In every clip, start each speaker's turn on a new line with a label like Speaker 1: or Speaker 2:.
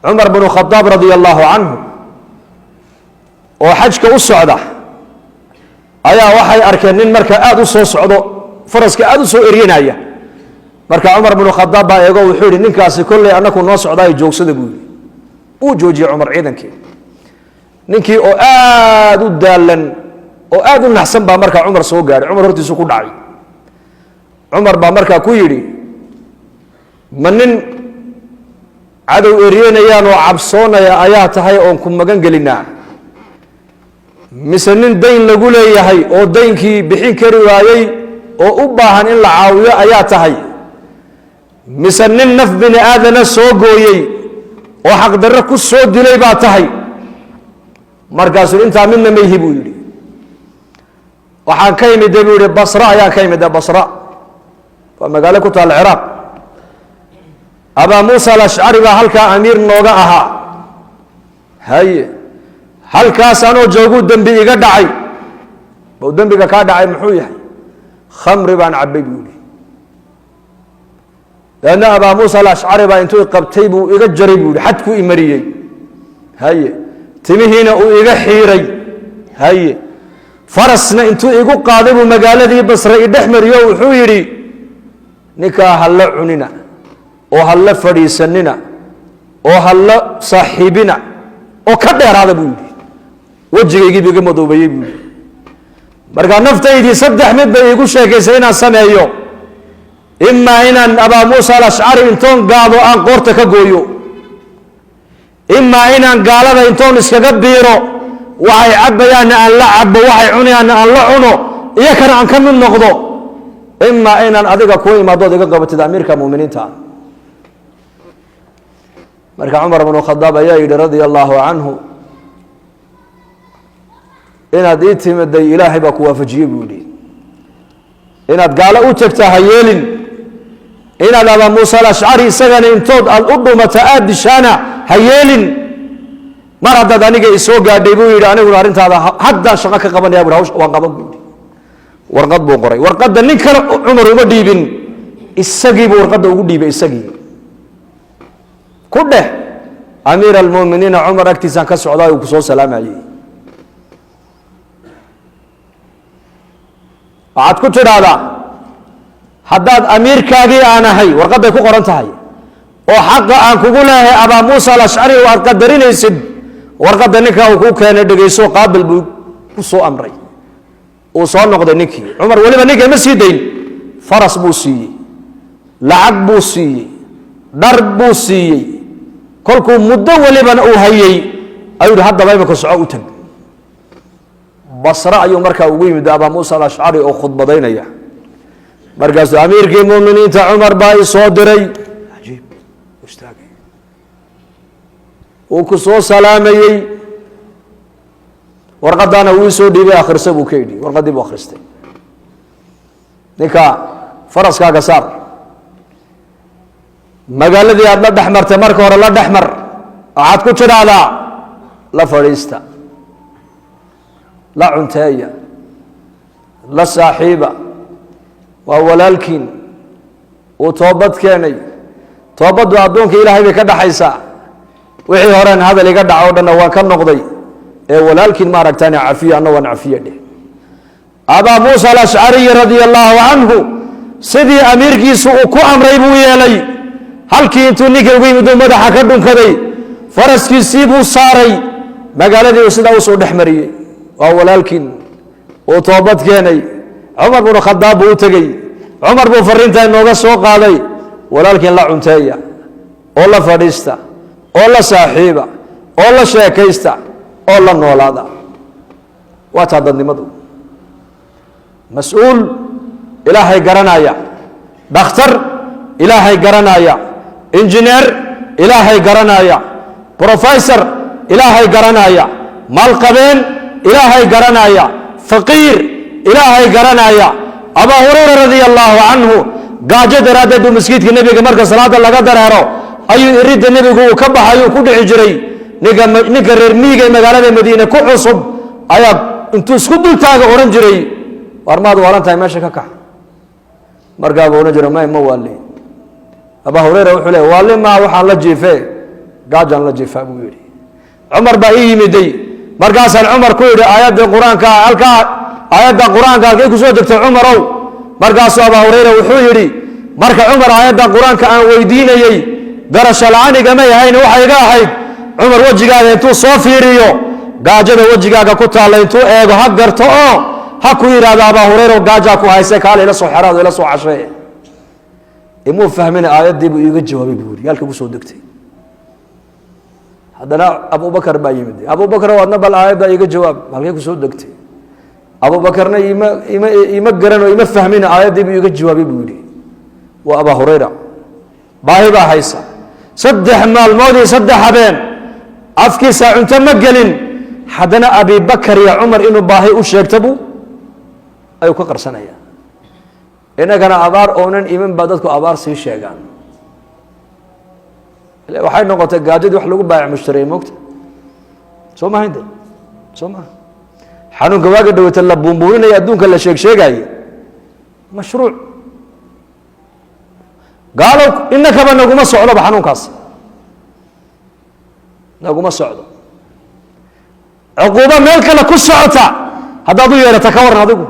Speaker 1: عمر بن الخطاب رضي الله عنه وحجك الصعدة أيا وحي أركنين مركا آدو سو صعدو فرسك آدو سو إرينايا مركا عمر بن الخطاب با يقول وحوري ننكاسي كل أنكو نو صعداي جوك سدبوي وجوجي عمر عيدنكي ننكي أو آدو دالن أو آدو نحسن با مركا عمر سو قاري عمر هرتي سو كدعي عمر با مركا كويري منن عدو إرينيان وعبصونا آيات هاي أنكم مغان قلنا مسنين دين لقولي هاي أو دين كي بحين كروايي أو أباهن إن لعاوية آيات هاي مسنين نف بن آذن سوقويي وحق دركو السود دلي باتهاي مركز انتا منا ميهبو يلي وحان كيمي دبيوري بصراء يا كيمي دا بصراء فما قال لكو العراق أبا موسى الأشعري هلكا أمير نوغاها هاي هلكا سانو جوجو دنبي إيقا دعي بو دنبي كا دعي محوية خمر بان عبي بيولي لأن أبا موسى الأشعري بان انتو قبتيبو إيقا جريبولي حدكو إمريي هاي تمهينا إيقا حيري هاي فرسنا انتو إيقو قادبو مقالة دي بصر إدحمر يو حويري نكا هلا عننا oo halla fadhiisanina oo halla saaxiibina oo ka dheeraada buu yidhi wajigaygii biga madoobayay buu yidhi markaa naftaydii saddex mid bay igu sheekaysay inaan sameeyo imaa inaan abaa muusa alashcari intoon gaado aan qoorta ka gooyo imaa inaan gaalada intoon iskaga biiro waxay cabbayaanna aan la cabbo waxay cunayaanna aan la cuno iyo kana aan ka mid noqdo imaa inaan adiga kuwa imaadood iga qabatid amiirka muuminiinta marka عمر بن الخطاب ayaa yidhi رضي الله عنه inaad ii timiday ilaahay baa ku waafajiyey buu yidhi inaad gaalo u tagtaa ha yeelin inaad abaa muusa alashcari isagana intood aad u dhumata aad dishaana ha yeelin mar haddaad aniga isoo gaadhay buu yidhi aniguna arrintaada haddaan shaqo ka qabanaya buu hawsha waan qaban buu yidhi warqad buu qoray warqadda nin kale cumar uma dhiibin isagii buu warqadda ugu dhiibay isagii كله أمير المؤمنين عمر أكتسان كسعوداء وكسو سلام عليه وعاد كتر هذا حداد أمير كاغي أنا هاي ورقد يكون قرنت هاي وحق أن كقوله أبا موسى الأشعري وقدرين يسد ورقد نكا وكو كان يدقيسو قابل بسو أمري وصال نقد نكي عمر ولما نكي مسيدين فرس بوسي لعب بوسي ضرب بوسي كلكم مدة ولبن أو هيي أيود هذا ما يمكن سعوت بصرة يوم مركا وقيم دابا موسى الأشعري أو خطبة دينية مركز أمير كي مؤمنين عمر باي صادري عجيب مشتاقي وكسو سلامي ورقد أنا ويسو دي بآخر سبو كيدي ورقد دي بآخر ستي نكا فرس كاكا صار magaaladii aad la dhaxmartay marka hore la dhaxmar waxaad ku tidhaahdaa la fadhiista la cunteeya la saaxiiba waa walaalkiin uu toobad keenay toobaddu addoonka ilaahay bay ka dhaxaysaa wixii horeen hadal iga dhaco dhanna waan ka noqday ee walaalkiin ma aragtaani cafiya anna waan cafiya dheh abaa muusa alashcariy radia allaahu canhu sidii amiirkiisu uu ku amray buu yeelay halkii intuu ninka ugu yimid madaxa ka dhunkaday faraskiisii buu saaray magaaladii uu sidaa u soo dhex mariyey waa walaalkiin uu toobad keenay cumar bnu khadaab buu u tegey cumar buu fariintaa inooga soo qaaday walaalkiin la cunteeya oo la fadhiista oo la saaxiiba oo la sheekaysta oo la noolaada waa taa dadnimadu mas-uul ilaahay garanaya dhakhtar ilaahay garanaya injineer ilaahay garanaya professor ilaahay garanaya maalqabeen ilaahay garanaya faqiir ilaahay garanaya abaa hurayra radia allaahu canhu gaajo daraaddeed uu masjidka nebiga marka salaada laga dareero ayuu iridda nebigu uu ka baxay uu ku dhici jiray ninka reer miyiga ee magaalada madiine ku cusub ayaa intuu isku dultaaga odhan jiray war maad waalan tahay meesha ka kax markaabuu odhan jiray ma waali abaa hurayra wuxuu leeyahay waali maa waxaan la jiifee gaajaan la jiifaa buu yidhi cumar baa ii yimiday markaasaan cumar ku yidhi aayadda qur-aanka halkaa aayadda qur-aanka halkay kusoo degtay cumarow markaasuu abaa hurayra wuxuu yidhi marka cumar aayadda qur-aanka aan weydiinayey garasho la-aanigama yahayn waxay iga ahayd cumar wejigaaga intuu soo fiiriyo gaajada wejigaaga ku taalla intuu eego ha garto oo ha ku yidhaahdo abaa hurayra gaajaa ku hayse kaale ila soo xeraado ila soo cashee imuu fahmina aayaddii buu iiga jawaabay buu yidhi halka kusoo degtay haddana abubakar baa yimid abubakar waadna bal aayadda iiga jawaab halkay kusoo degtay abubakarna ima garan oo ima fahmina aayaddii buu iiga jawaabay buu yidhi waa abaa hurayra baahi baa haysa 3 maalmood iyo 3 habeen afkiisa cunto ma gelin haddana abibakar iyo cumar inuu baahi u sheegta buu ayuu ka qarsanaya inagana abaar oonan iman baa dadku abaar sii sheegaan waxay noqotay gaajadii wax lagu baayac mushtaray moogta soo ma haynta soo ma xanuunka waaga dhawata la buunbuuninaya adduunka la sheegaaye mashruuc gaalow inakaba naguma socdoba xanuunkaas naguma socdo cuquubo meel kale ku socota haddaad u yeedhata ka waran adigu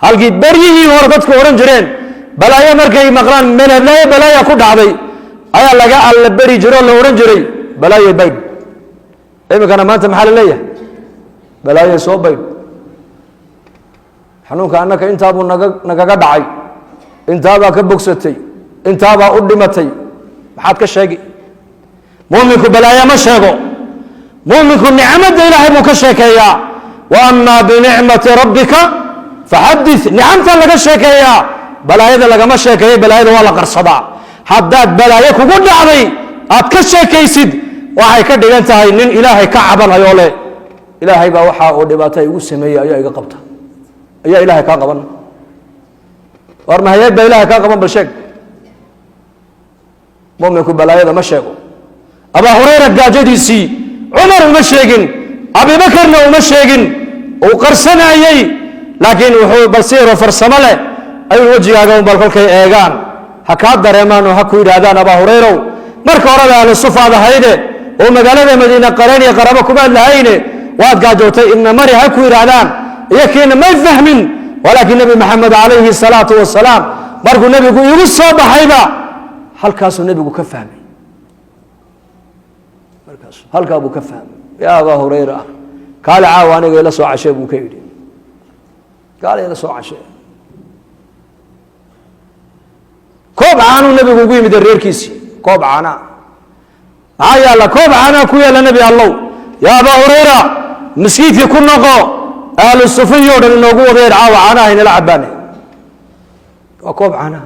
Speaker 1: halkii beryihii hore dadku odhan jireen balaayo markay maqlaan meleblayo balaaya ku dhacday ayaa laga alla beri jiro la odhan jiray balaayo baydh iminkana maanta maxaa la leeyahay balaayo soo baydh xanuunka annaka intaabuu nagaga dhacay intaabaa ka bogsatay intaabaa u dhimatay maxaad ka sheegi muuminku balaayo ma sheego muuminku nicmadda ilaahay buu ka sheekeeyaa wa amaa binicmati rabbika faxadith nicamta laga sheekeeyaa balaayada lagama sheekeeyo balaayada waa la qarsadaa haddaad balaayo kugu dhacday aad ka sheekaysid waxay ka dhigan tahay nin ilaahay ka cabanayo leh ilaahay baa waxa uu dhibaato igu sameeyey ayaa iga qabta ayaa ilaahay kaa qaban war mahayad baa ilaahay kaa qaban bal sheeg muuminku balaayada ma sheego abaa hurayra gaajadiisii cumar uma sheegin abibakarna uma sheegin uu qarsanayey laakiin wuxuu balsiiro farsamo leh ayuu wejigaaga un bal kolkay eegaan ha kaa dareemaan oo ha ku yidhaahdaan abaa hurayrow marka horeba ahlu sufaad ahayde oo magaalada madiina qareen iyo qarabo kumaad lahayne waad gaajootay ibna mari ha ku yidhaahdaan iyo kiina may fahmin walaakiin nebi maxamed calayhi salaatu wasalaam markuu nebigu igu soo baxayba halkaasuu nebigu ka fahmay halkaa buu ka fahmay yaa abaa hurayra kaale caawa aniga ila soo cashee buu ka yidhi kaale ila soo cashee koob caanuu nebigu ugu yimid reerkiisii koob caanaa maxaa yaalla koob caanaa ku yaalla nebi allow yaa abaa hurayra maskiidkii ku noqo ahlu sufiyo o dhan inoogu wadayeer caawa caanaha inala cabaane waa koob caanaa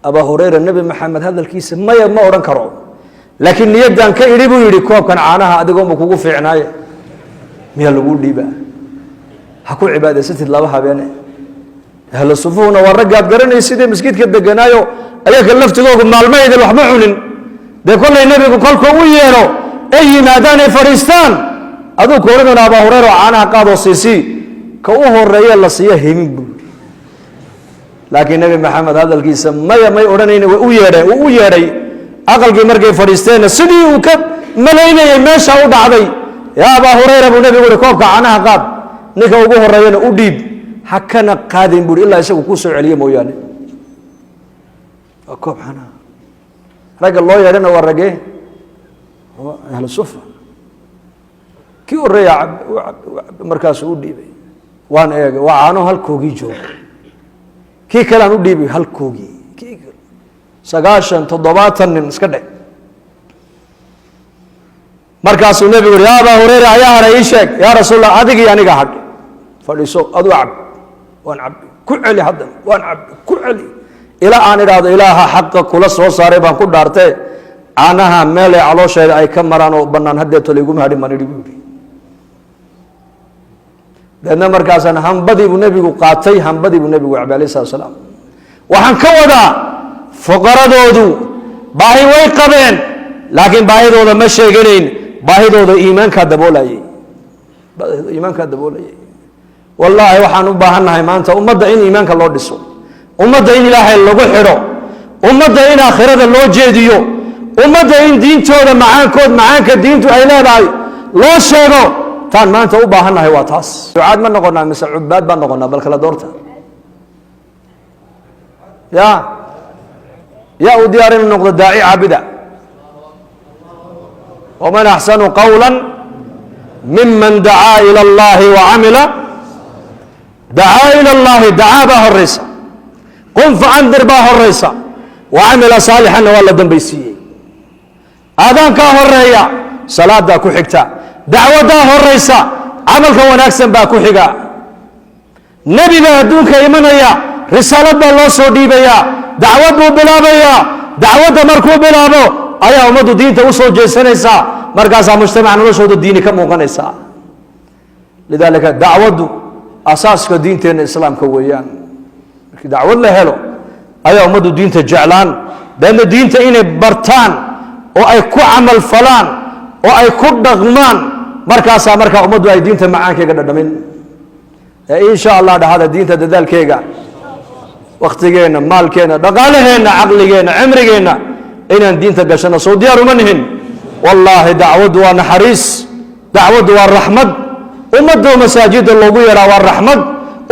Speaker 1: abaa hurayra nebi maxamed hadalkiisa maya ma odhan karo laakiin niyaddan ka idhi buu yidhi koobkan caanaha adigoonba kugu fiicnaaye miyaa lagu dhiibaa ha ku cibaadaysatid 2 habeene ahlu sufuhuna waa raggaad garanaysidee maskiidka deganaayo ayaga laftigoogu maalmaheeda waxma cunin dee kollay nebigu kolkuu u yeedho ay yimaadaan ay fadhiistaan aduu kooradana abaa hurayra oo caanaha qaadoo siisii ka u horeeye la siiya hemin buu yidhi laakiin nebi maxamed hadalkiisa maya may odhanayna way u yeedheen uu u yeedhay aqalkii markay fadhiisteenna sidii uu ka malaynayay meesha u dhacday yaa abaa hurayra buu nebigu uhi koobka caanaha qaad ninka ugu horeeyana u dhiib ha kana qaadin buui ilaa isagu kuu soo celiye mooyaane waa koob caanaha ragga loo yeedhana waa ragee ahlu sufa kii horeeya markaasuu u dhiibay waan eegay waa caano halkoogii jooga kii kale aan u dhiibay halkoogii 90-70 nin iska dhe markaasuu nebigu yidhi yaa abaa hurayra ayaa hadha ii sheeg yaa rasuulallah adigii aniga hadh fadhiiso aduu cab waan cabbi ku celi haddana waan cabbi ku celi ilaa aan idhaahdo ilaaha xaqa kula soo saaray baan ku dhaartee caanaha meel ay caloosheeda ay ka maraan oo bannaan haddeeto layguma hadhin baan idhi buu yidhi deedna markaasaan hambadii buu nebigu qaatay hambadii buu nebigu cabay alayhi salatu wasalaam waxaan ka wadaa fuqaradoodu baahi way qabeen laakiin baahidooda ma sheeganayn baahidooda iimaankaa daboolayay wallaahi waxaan u baahannahay maanta ummadda in iimaanka loo dhiso ummadda in ilaahay lagu xidho ummadda in aakhirada loo jeediyo ummadda in diintooda macaanka diintu ay leedahay loo sheego taan maanta u baahannahay waa taas ducaad ma noqonaa mise cubaad baan noqonaa bal kala doorta yaa u diyaar inuu noqdo daaci caabida waman axsanu qawla miman dacaa ila allahi wacamila dacaa ila allahi dacaa baa horaysa qum facandir baa horaysa wacamila saalixanna waa la dambaysiiyey aadaankaa horeeya salaadaa ku xigta dacwadaa horaysa camalka wanaagsan baa ku xiga nebiga adduunka imanaya risaalad baa loo soo dhiibayaa dacwad buu bilaabayaa dacwadda markuu bilaabo ayaa ummaddu diinta u soo jeesanaysaa markaasaa mujtamaca noloshooda diini ka muuqanaysaa lidaalika dacwaddu asaaska diinteenna islaamka weeyaan markii dacwad la helo ayaa ummaddu diinta jeclaan beedna diinta inay bartaan oo ay ku camal falaan oo ay ku dhaqmaan markaasaa markaa ummaddu ay diinta macaankeyga dhadhamin insha allah dhahada diinta dadaalkeyga waktigeenna maalkeenna dhaqaalaheenna caqligeenna cimrigeenna inaan diinta gashano soo diyaar uma nihin wallaahi dacwaddu waa naxariis dacwaddu waa raxmad ummadoo masaajida loogu yeedhaa waa raxmad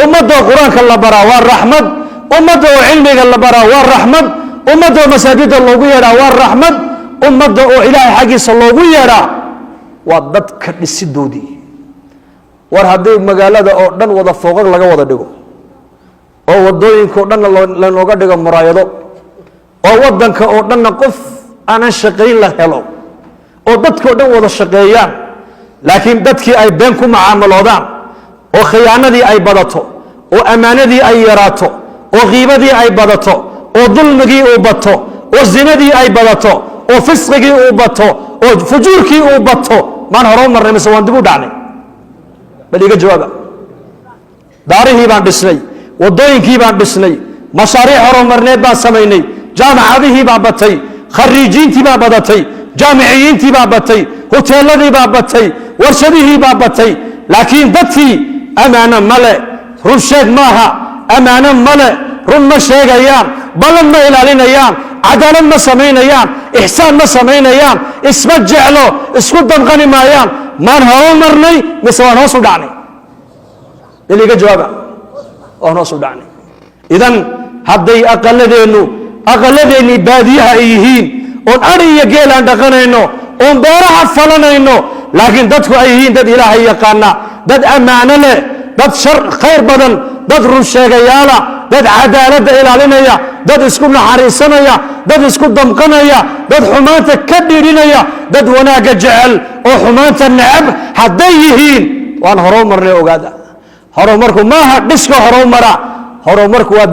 Speaker 1: ummadoo qur-aanka la baraa waa raxmad ummadda oo cilmiga la baraa waa raxmad ummadda oo masaajida loogu yeedhaa waa raxmad ummadda oo ilaahay xaggiisa loogu yeedhaa waa dadka dhisidoodii war haddii magaalada oo dhan wada fooqag laga wada dhigo oo wadooyinka oo dhanna lanooga dhigo muraayado oo wadanka oo dhanna qof aanan shaqayn la helo oo dadkao dhan wada shaqeeyaan laakiin dadkii ay been ku macaamaloodaan oo khiyaanadii ay badato oo ammaanadii ay yaraato oo qiibadii ay badato oo dulmigii uu bato oo zinadii ay badato oo fisqigii uu bato oo fujuurkii uu bato maan hore marnay mise waan dib u dhacnay bal iga jawaaba daarihii baan dhisnay wadooyinkii baan dhisnay mashaariic horumarneed baan samaynay jaamacadihii baa batay khariijiintii baa badatay jaamiciyiintii baa batay hoteeladii baa batay warshadihii baa batay laakiin dadkii ammaano male run sheeg maaha ammaano male run ma sheegayaan ballan ma ilaalinayaan cadaalad ma samaynayaan ixsaan ma samaynayaan isma jeclo isku damqani maayaan maan horu marnay mise waan hoos u dhacnay iliga jawaaba waan hoos u dhacnay idan hadday aqaladeennii baadiyaha ay yihiin oon adhi iyo geel aan dhaqanayno oon beeraha falanayno laakiin dadku ay yihiin dad ilaahay yaqaana dad ammaano leh dad khayr badan dad run sheegayaala dad cadaaladda ilaalinaya dad isku naxariisanaya dad isku damqanaya dad xumaanta ka dhiidhinaya dad wanaagga jecel oo xumaanta necab hadday yihiin waan horumarnay ogaada horumarku maaha dhiska horumara horumarku waa